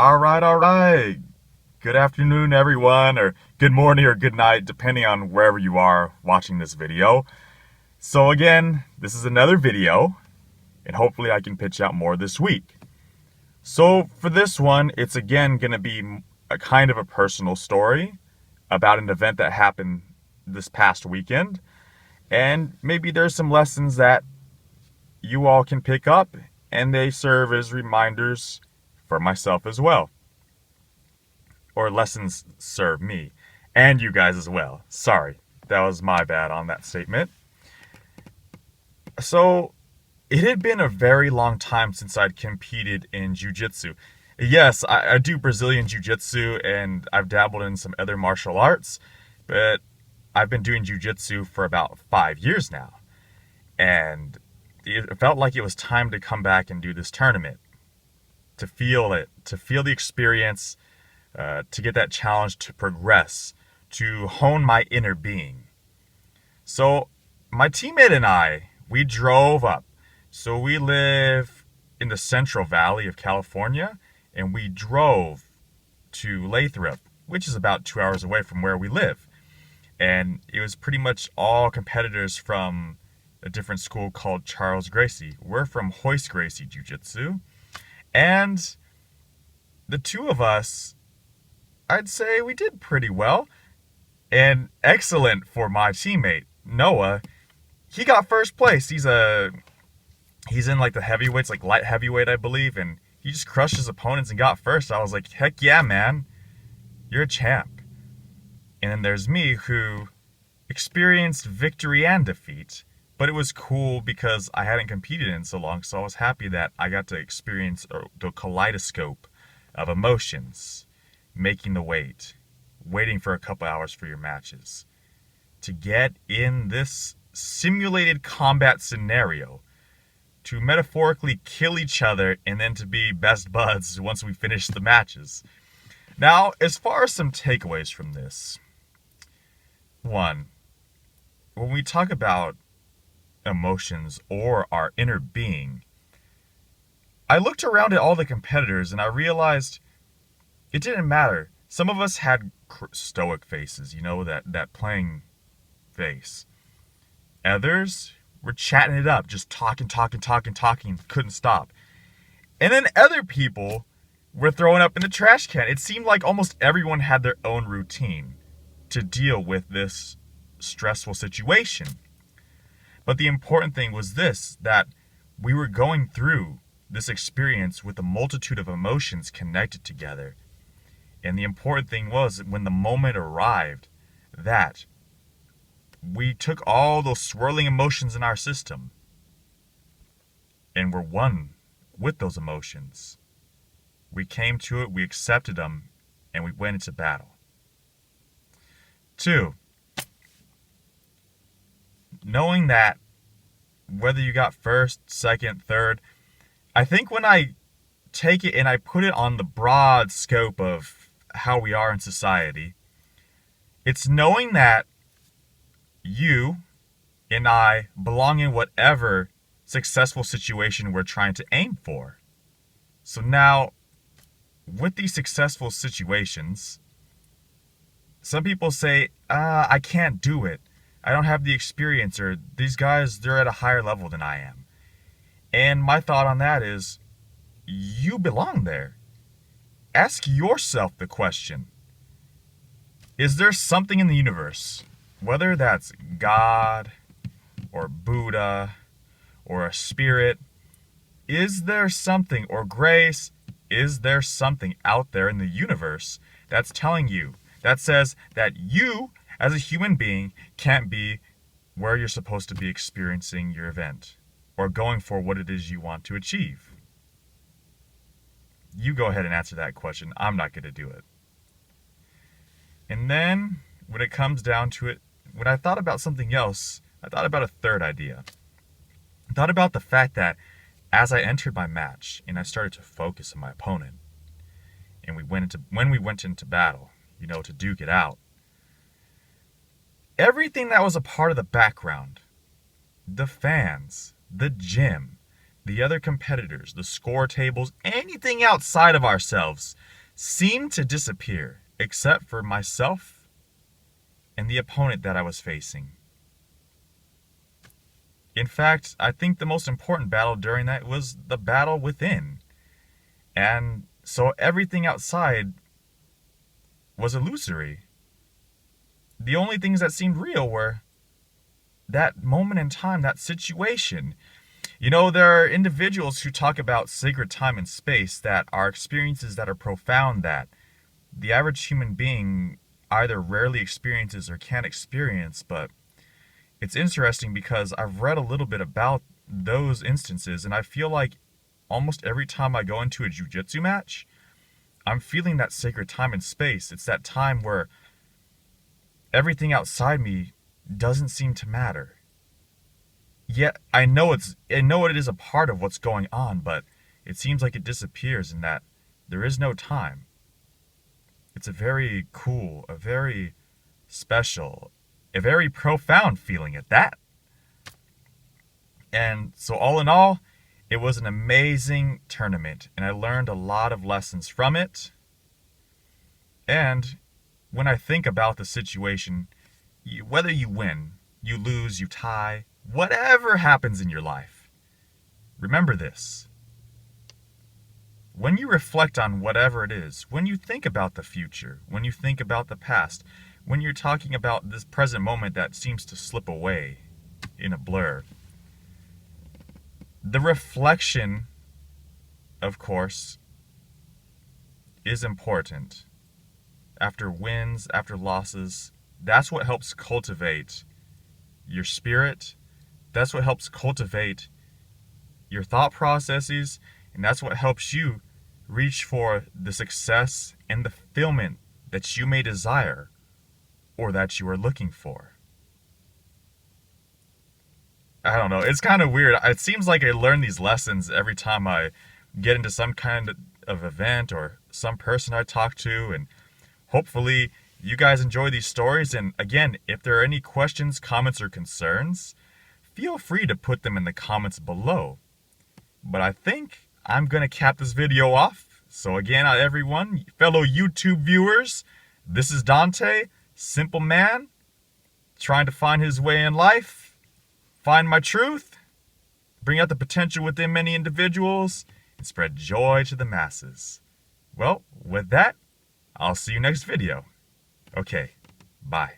All right. Good afternoon, everyone, or good morning or good night, depending on wherever you are watching this video. So, again, this is another video, and hopefully, I can pitch out more this week. So, for this one, it's again going to be a kind of a personal story about an event that happened this past weekend, and maybe there's some lessons that you all can pick up, and they serve as reminders for myself as well. Or lessons serve me and you guys as well. Sorry, that was my bad on that statement. So, it had been a very long time since I'd competed in jiu-jitsu. Yes, I do Brazilian jiu-jitsu and I've dabbled in some other martial arts, but I've been doing jiu-jitsu for about 5 years now. And it felt like it was time to come back and do this tournament. To feel it, to feel the experience, to get that challenge to progress, to hone my inner being. So, my teammate and I, we drove up. So, we live in the Central Valley of California, and we drove to Lathrop, which is about 2 hours away from where we live. And it was pretty much all competitors from a different school called Charles Gracie. We're from Royce Gracie Jiu Jitsu. And the two of us, I'd say we did pretty well. And excellent for my teammate, Noah. He got first place. He's in like the heavyweights, like light heavyweight, I believe, and he just crushed his opponents and got first. I was like, heck yeah, man. You're a champ. And then there's me who experienced victory and defeat. But it was cool because I hadn't competed in so long, so I was happy that I got to experience the kaleidoscope of emotions, making the weight, waiting for a couple hours for your matches, to get in this simulated combat scenario, to metaphorically kill each other and then to be best buds once we finish the matches. Now, as far as some takeaways from this, one, when we talk about emotions or our inner being, I looked around at all the competitors and I realized it didn't matter. Some of us had stoic faces, that playing face. Others were chatting it up, just talking, couldn't stop. And then other people were throwing up in the trash can. It seemed like almost everyone had their own routine to deal with this stressful situation. But the important thing was this, that we were going through this experience with a multitude of emotions connected together. And the important thing was when the moment arrived that we took all those swirling emotions in our system and were one with those emotions. We came to it, we accepted them, and we went into battle. 2, knowing that whether you got first, second, third, I think when I take it and I put it on the broad scope of how we are in society, it's knowing that you and I belong in whatever successful situation we're trying to aim for. So now, with these successful situations, some people say, I can't do it. I don't have the experience, or these guys, they're at a higher level than I am. And my thought on that is, you belong there. Ask yourself the question, is there something in the universe, whether that's God, or Buddha, or a spirit, is there something, or grace, is there something out there in the universe that's telling you, that says that you, as a human being, can't be where you're supposed to be experiencing your event or going for what it is you want to achieve? You go ahead and answer that question. I'm not going to do it. And then, when it comes down to it, when I thought about something else, I thought about a third idea. I thought about the fact that as I entered my match and I started to focus on my opponent, and when we went into battle, to duke it out, everything that was a part of the background, the fans, the gym, the other competitors, the score tables, anything outside of ourselves seemed to disappear, except for myself and the opponent that I was facing. In fact, I think the most important battle during that was the battle within. And so everything outside was illusory. The only things that seemed real were that moment in time, that situation. You know, there are individuals who talk about sacred time and space that are experiences that are profound that the average human being either rarely experiences or can't experience, but it's interesting because I've read a little bit about those instances, and I feel like almost every time I go into a jiu-jitsu match, I'm feeling that sacred time and space. It's that time where everything outside me doesn't seem to matter. Yet I know it is a part of what's going on, but it seems like it disappears and that there is no time. It's a very cool, a very special, a very profound feeling at that. And so all in all, it was an amazing tournament, and I learned a lot of lessons from it. And when I think about the situation, whether you win, you lose, you tie, whatever happens in your life, remember this. When you reflect on whatever it is, when you think about the future, when you think about the past, when you're talking about this present moment that seems to slip away in a blur, the reflection, of course, is important. After wins, after losses, that's what helps cultivate your spirit. That's what helps cultivate your thought processes. And that's what helps you reach for the success and the fulfillment that you may desire or that you are looking for. I don't know. It's kind of weird. It seems like I learn these lessons every time I get into some kind of event or some person I talk to. And hopefully you guys enjoy these stories. And again, if there are any questions, comments, or concerns, feel free to put them in the comments below. But I think I'm going to cap this video off. So again, everyone, fellow YouTube viewers, this is Dante, simple man, trying to find his way in life, find my truth, bring out the potential within many individuals, and spread joy to the masses. Well, with that, I'll see you next video. Okay, bye.